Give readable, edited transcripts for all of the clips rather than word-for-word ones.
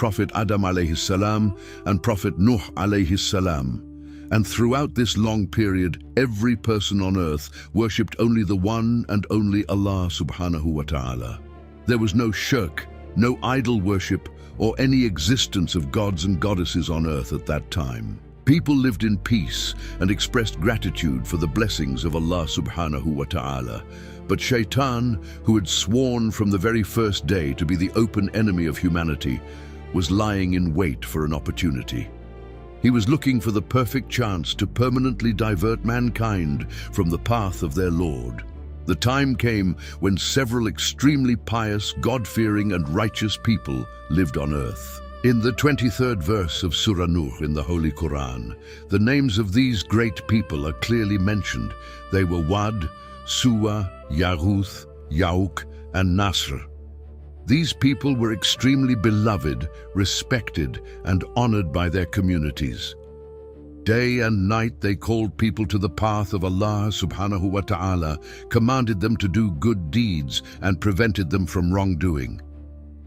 Prophet Adam alayhi salam, and Prophet Nuh alayhi salam. And throughout this long period, every person on earth worshipped only the one and only Allah subhanahu wa ta'ala. There was no shirk, no idol worship, or any existence of gods and goddesses on earth at that time. People lived in peace and expressed gratitude for the blessings of Allah subhanahu wa ta'ala. But Shaitan, who had sworn from the very first day to be the open enemy of humanity, was lying in wait for an opportunity. He was looking for the perfect chance to permanently divert mankind from the path of their Lord. The time came when several extremely pious, God-fearing and righteous people lived on earth. In the 23rd verse of Surah Nuh in the Holy Quran, the names of these great people are clearly mentioned. They were Wad, Suwa, Yaguth, Ya'uq, and Nasr. These people were extremely beloved, respected, and honored by their communities. Day and night they called people to the path of Allah subhanahu wa ta'ala, commanded them to do good deeds, and prevented them from wrongdoing.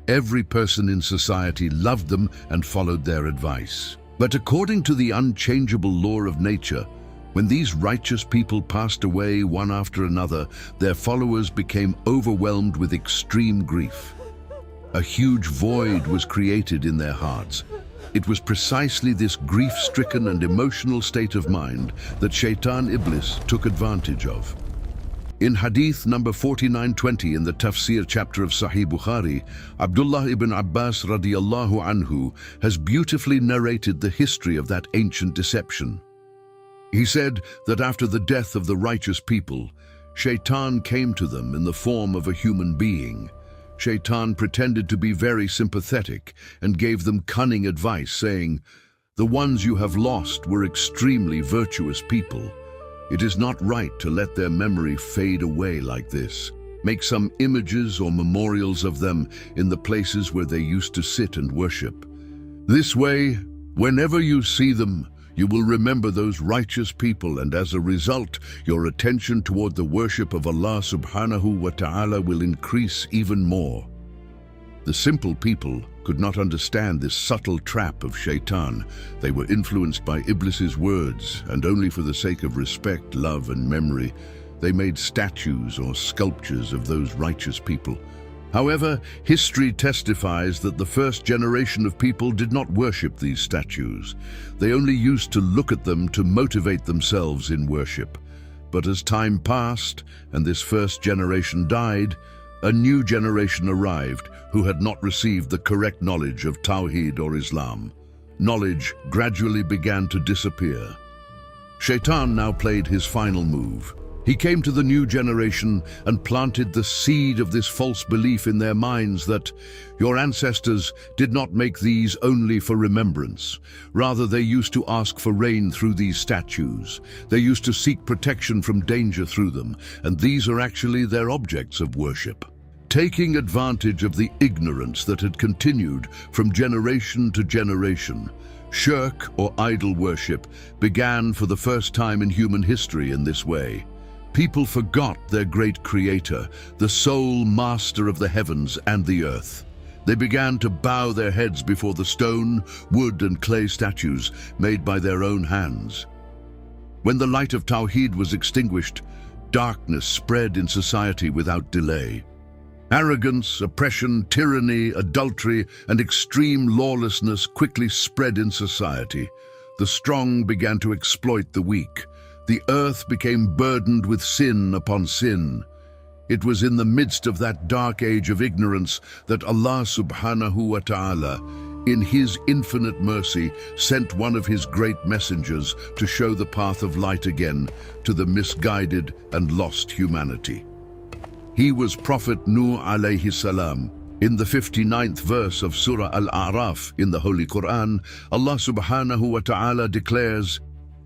Every person in society loved them and followed their advice. But according to the unchangeable law of nature, when these righteous people passed away one after another, their followers became overwhelmed with extreme grief. A huge void was created in their hearts. It was precisely this grief-stricken and emotional state of mind that Shaitan Iblis took advantage of. In Hadith number 4920 in the Tafsir chapter of Sahih Bukhari, Abdullah ibn Abbas radiyallahu anhu has beautifully narrated the history of that ancient deception. He said that after the death of the righteous people, Shaitan came to them in the form of a human being. Shaitan pretended to be very sympathetic and gave them cunning advice, saying, "The ones you have lost were extremely virtuous people. It is not right to let their memory fade away like this. Make some images or memorials of them in the places where they used to sit and worship. This way, whenever you see them, you will remember those righteous people, and as a result, your attention toward the worship of Allah subhanahu wa ta'ala will increase even more." The simple people could not understand this subtle trap of Shaitan. They were influenced by Iblis's words, and only for the sake of respect, love, and memory, they made statues or sculptures of those righteous people. However, history testifies that the first generation of people did not worship these statues. They only used to look at them to motivate themselves in worship. But as time passed and this first generation died, a new generation arrived who had not received the correct knowledge of Tawheed or Islam. Knowledge gradually began to disappear. Shaitan now played his final move. He came to the new generation and planted the seed of this false belief in their minds that your ancestors did not make these only for remembrance. Rather, they used to ask for rain through these statues. They used to seek protection from danger through them, and these are actually their objects of worship. Taking advantage of the ignorance that had continued from generation to generation, shirk or idol worship began for the first time in human history in this way. People forgot their great creator, the sole master of the heavens and the earth. They began to bow their heads before the stone, wood, and clay statues made by their own hands. When the light of Tawheed was extinguished, darkness spread in society without delay. Arrogance, oppression, tyranny, adultery, and extreme lawlessness quickly spread in society. The strong began to exploit the weak. The earth became burdened with sin upon sin. It was in the midst of that dark age of ignorance that Allah subhanahu wa ta'ala, in His infinite mercy, sent one of His great messengers to show the path of light again to the misguided and lost humanity. He was Prophet Nuh alayhi salam. In the 59th verse of Surah Al-A'raf in the Holy Quran, Allah subhanahu wa ta'ala declares,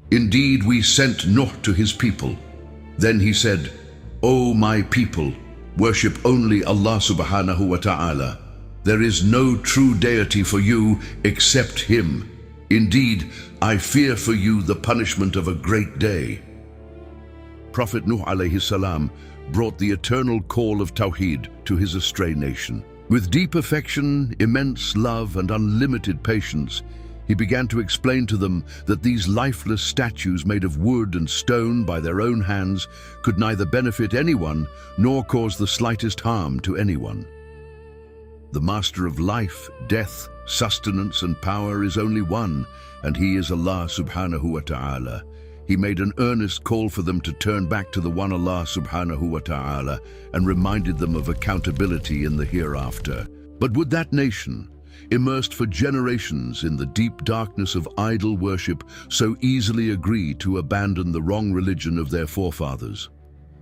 "Indeed, we sent Nuh to his people. Then he said, O my people, worship only Allah subhanahu wa ta'ala. There is no true deity for you except Him. Indeed, I fear for you the punishment of a great day." Prophet Nuh alayhi salam brought the eternal call of Tawheed to his astray nation. With deep affection, immense love, and unlimited patience, he began to explain to them that these lifeless statues made of wood and stone by their own hands could neither benefit anyone nor cause the slightest harm to anyone. The master of life, death, sustenance, and power is only one, and he is Allah subhanahu wa ta'ala. He made an earnest call for them to turn back to the one Allah subhanahu wa ta'ala and reminded them of accountability in the hereafter. But would that nation, immersed for generations in the deep darkness of idol worship, so easily agree to abandon the wrong religion of their forefathers?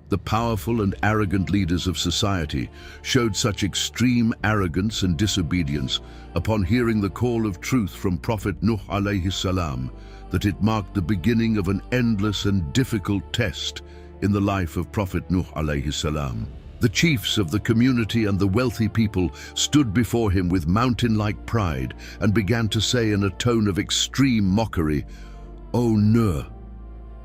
The powerful and arrogant leaders of society showed such extreme arrogance and disobedience upon hearing the call of truth from Prophet Nuh alayhi salam that it marked the beginning of an endless and difficult test in the life of Prophet Nuh alayhi salam. The chiefs of the community and the wealthy people stood before him with mountain-like pride and began to say in a tone of extreme mockery, "O Nuh,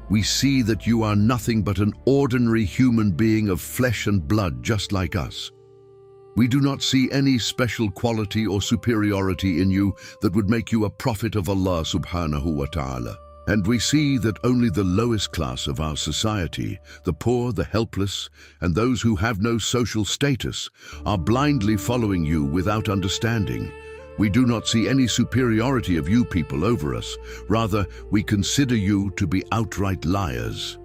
we see that you are nothing but an ordinary human being of flesh and blood just like us. We do not see any special quality or superiority in you that would make you a prophet of Allah subhanahu wa ta'ala. And we see that only the lowest class of our society, the poor, the helpless, and those who have no social status, are blindly following you without understanding. We do not see any superiority of you people over us. Rather, we consider you to be outright liars."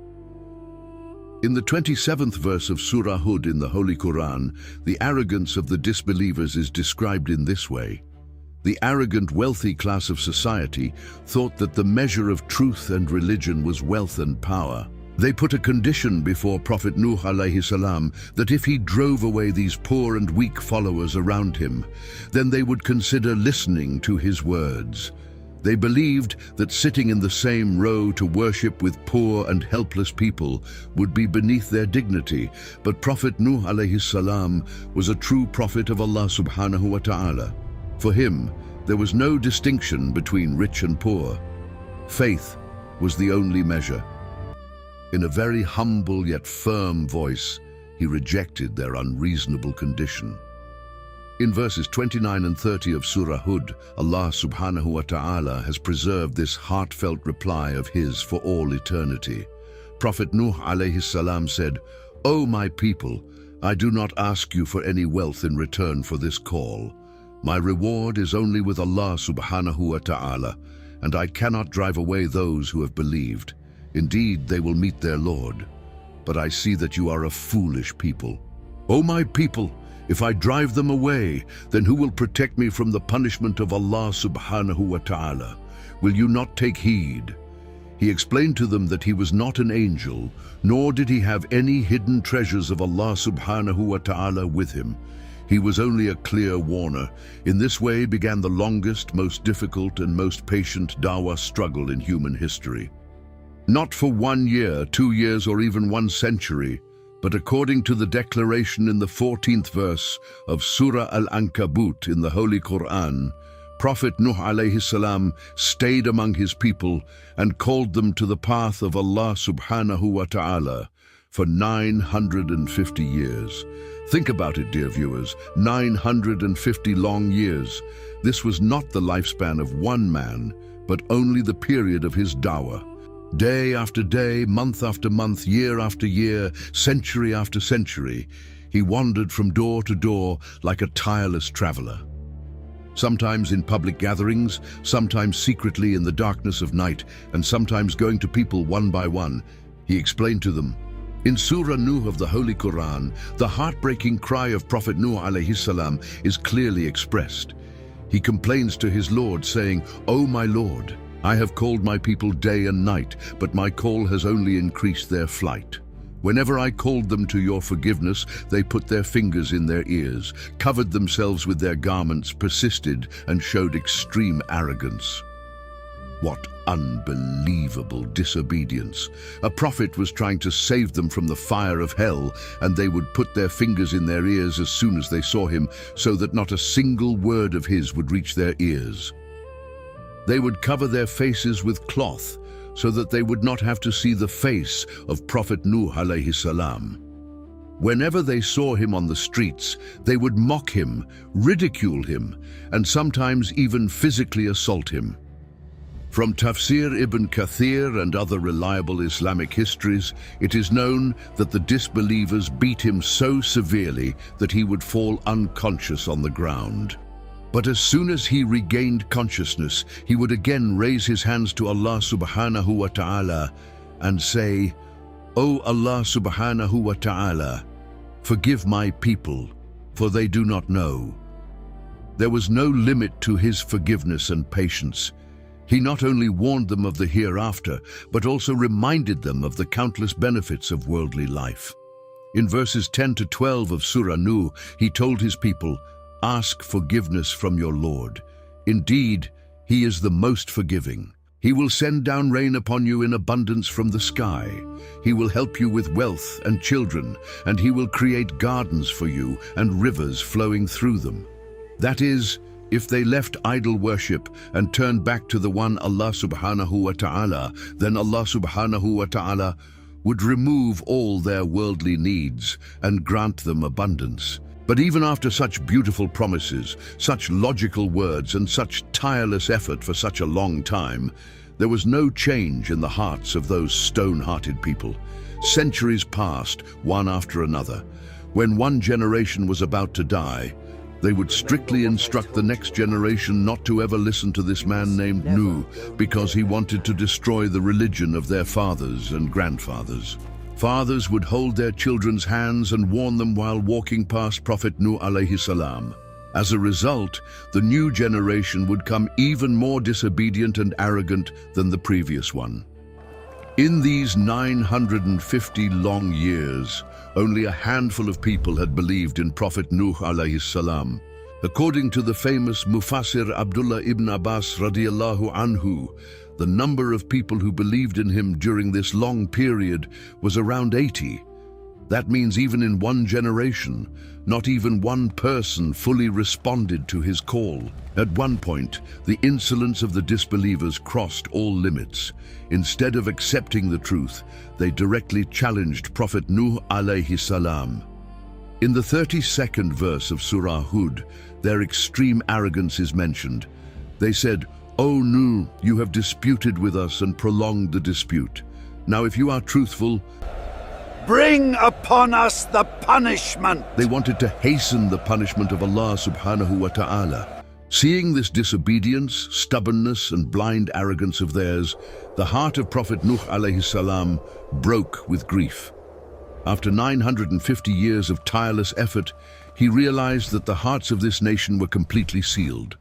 In the 27th verse of Surah Hud in the Holy Quran, the arrogance of the disbelievers is described in this way. The arrogant, wealthy class of society thought that the measure of truth and religion was wealth and power. They put a condition before Prophet Nuh alayhi salam that if he drove away these poor and weak followers around him, then they would consider listening to his words. They believed that sitting in the same row to worship with poor and helpless people would be beneath their dignity, but Prophet Nuh alayhi salam was a true prophet of Allah subhanahu wa ta'ala. For him, there was no distinction between rich and poor. Faith was the only measure. In a very humble yet firm voice, he rejected their unreasonable condition. In verses 29 and 30 of Surah Hud, Allah subhanahu wa ta'ala has preserved this heartfelt reply of his for all eternity. Prophet Nuh alayhi salam said, "O my people, I do not ask you for any wealth in return for this call. My reward is only with Allah subhanahu wa ta'ala, and I cannot drive away those who have believed. Indeed, they will meet their Lord. But I see that you are a foolish people. O my people, if I drive them away, then who will protect me from the punishment of Allah subhanahu wa ta'ala? Will you not take heed?" He explained to them that he was not an angel, nor did he have any hidden treasures of Allah subhanahu wa ta'ala with him. He was only a clear warner. In this way began the longest, most difficult, and most patient dawah struggle in human history. Not for 1 year, 2 years, or even 1 century, but according to the declaration in the 14th verse of Surah Al-Ankabut in the Holy Quran, Prophet Nuh alayhi salam stayed among his people and called them to the path of Allah subhanahu wa ta'ala for 950 years. Think about it, dear viewers, 950 long years. This was not the lifespan of one man, but only the period of his dawah. Day after day, month after month, year after year, century after century, he wandered from door to door like a tireless traveler. Sometimes in public gatherings, sometimes secretly in the darkness of night, and sometimes going to people one by one, he explained to them. In Surah Nuh of the Holy Quran, the heartbreaking cry of Prophet Nuh alayhi salam is clearly expressed. He complains to his Lord, saying, "O my Lord, I have called my people day and night, but my call has only increased their flight. Whenever I called them to your forgiveness, they put their fingers in their ears, covered themselves with their garments, persisted, and showed extreme arrogance." What unbelievable disobedience! A prophet was trying to save them from the fire of hell, and they would put their fingers in their ears as soon as they saw him, so that not a single word of his would reach their ears. They would cover their faces with cloth, so that they would not have to see the face of Prophet Nuh alayhi salam. Whenever they saw him on the streets, they would mock him, ridicule him, and sometimes even physically assault him. From Tafsir ibn Kathir and other reliable Islamic histories, it is known that the disbelievers beat him so severely that he would fall unconscious on the ground. But as soon as he regained consciousness, he would again raise his hands to Allah subhanahu wa ta'ala and say, "O Allah subhanahu wa ta'ala, forgive my people, for they do not know." There was no limit to his forgiveness and patience. He not only warned them of the hereafter, but also reminded them of the countless benefits of worldly life. In verses 10 to 12 of Surah Nuh, he told his people, "Ask forgiveness from your Lord. Indeed, he is the most forgiving. He will send down rain upon you in abundance from the sky. He will help you with wealth and children, and he will create gardens for you and rivers flowing through them." That is, if they left idol worship and turned back to the one Allah subhanahu wa ta'ala, then Allah subhanahu wa ta'ala would remove all their worldly needs and grant them abundance. But even after such beautiful promises, such logical words, and such tireless effort for such a long time, there was no change in the hearts of those stone-hearted people. Centuries passed, one after another. When one generation was about to die, they would strictly instruct the next generation not to ever listen to this man named Nuh, because he wanted to destroy the religion of their fathers and grandfathers. Fathers would hold their children's hands and warn them while walking past Prophet Nuh alayhi salam. As a result, the new generation would come even more disobedient and arrogant than the previous one. In these 950 long years, only a handful of people had believed in Prophet Nuh alayhi salam. According to the famous Mufassir Abdullah ibn Abbas radiyallahu anhu, the number of people who believed in him during this long period was around 80. That means even in one generation, not even one person fully responded to his call. At one point, the insolence of the disbelievers crossed all limits. Instead of accepting the truth, they directly challenged Prophet Nuh alayhi salam. In the 32nd verse of Surah Hud, their extreme arrogance is mentioned. They said, "O Nuh, you have disputed with us and prolonged the dispute. Now if you are truthful, bring upon us the punishment." They wanted to hasten the punishment of Allah subhanahu wa ta'ala. Seeing this disobedience, stubbornness, and blind arrogance of theirs, the heart of Prophet Nuh alayhi salam broke with grief. After 950 years of tireless effort, he realized that the hearts of this nation were completely sealed.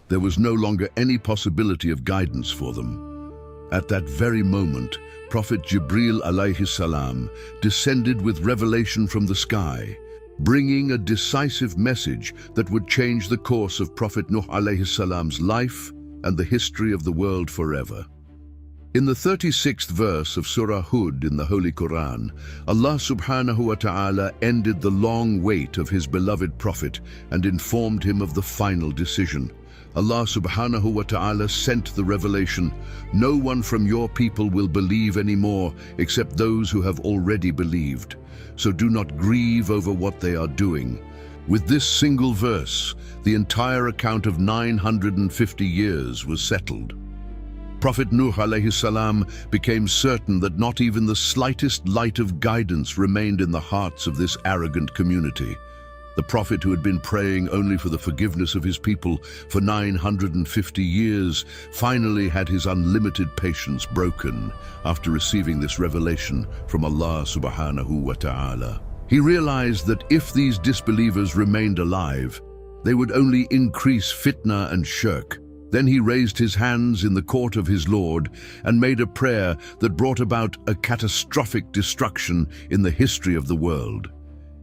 There was no longer any possibility of guidance for them. At that very moment, Prophet Jibril alayhi salam descended with revelation from the sky, bringing a decisive message that would change the course of Prophet Nuh alayhi salam's life and the history of the world forever. In the 36th verse of Surah Hud in the Holy Quran, Allah subhanahu wa ta'ala ended the long wait of his beloved prophet and informed him of the final decision. Allah subhanahu wa ta'ala sent the revelation, "No one from your people will believe anymore except those who have already believed. So do not grieve over what they are doing." With this single verse, the entire account of 950 years was settled. Prophet Nuh alayhi salam became certain that not even the slightest light of guidance remained in the hearts of this arrogant community. The prophet, who had been praying only for the forgiveness of his people for 950 years, finally had his unlimited patience broken after receiving this revelation from Allah subhanahu wa ta'ala. He realized that if these disbelievers remained alive, they would only increase fitna and shirk. Then he raised his hands in the court of his Lord and made a prayer that brought about a catastrophic destruction in the history of the world.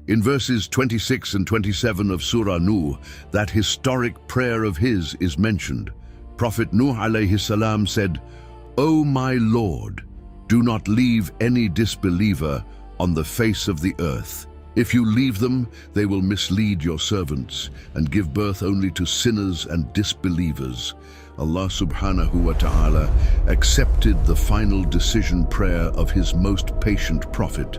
In verses 26 and 27 of Surah Nuh, that historic prayer of his is mentioned. Prophet Nuh alayhi salam said, "O my Lord, do not leave any disbeliever on the face of the earth. If you leave them, they will mislead your servants and give birth only to sinners and disbelievers." Allah subhanahu wa ta'ala accepted the final decision prayer of his most patient prophet.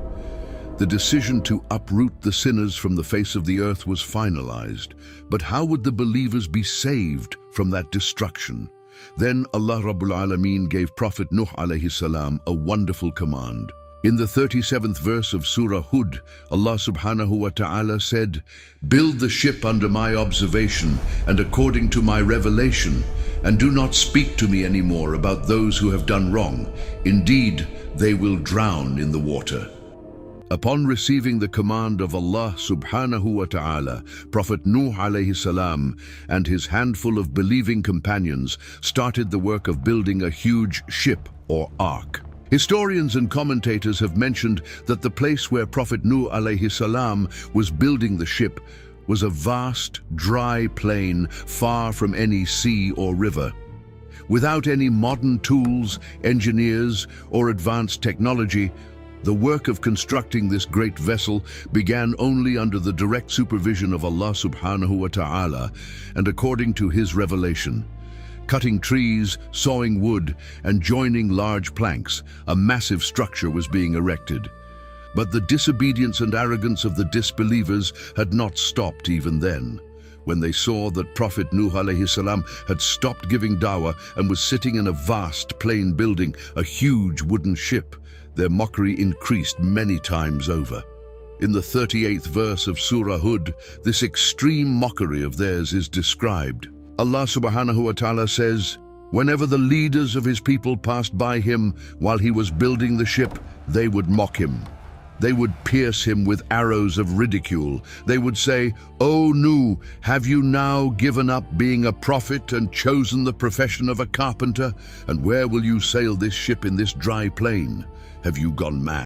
The decision to uproot the sinners from the face of the earth was finalized. But how would the believers be saved from that destruction? Then Allah Rabbul Alameen gave Prophet Nuh alayhi salam a wonderful command. In the 37th verse of Surah Hud, Allah subhanahu wa ta'ala said, "Build the ship under my observation and according to my revelation, and do not speak to me anymore about those who have done wrong. Indeed, they will drown in the water." Upon receiving the command of Allah subhanahu wa ta'ala, Prophet Nuh alayhi salam and his handful of believing companions started the work of building a huge ship or ark. Historians and commentators have mentioned that the place where Prophet Nuh alayhi salam was building the ship was a vast, dry plain far from any sea or river. Without any modern tools, engineers, or advanced technology, the work of constructing this great vessel began only under the direct supervision of Allah subhanahu wa ta'ala and according to His revelation. Cutting trees, sawing wood, and joining large planks, a massive structure was being erected. But the disobedience and arrogance of the disbelievers had not stopped even then. When they saw that Prophet Nuh alayhi salam had stopped giving dawah and was sitting in a vast plain building a huge wooden ship, their mockery increased many times over. In the 38th verse of Surah Hud, this extreme mockery of theirs is described. Allah subhanahu wa ta'ala says, "Whenever the leaders of his people passed by him while he was building the ship, they would mock him. They would pierce him with arrows of ridicule. They would say, 'O Nuh, have you now given up being a prophet and chosen the profession of a carpenter? And where will you sail this ship in this dry plain? Have you gone mad?'"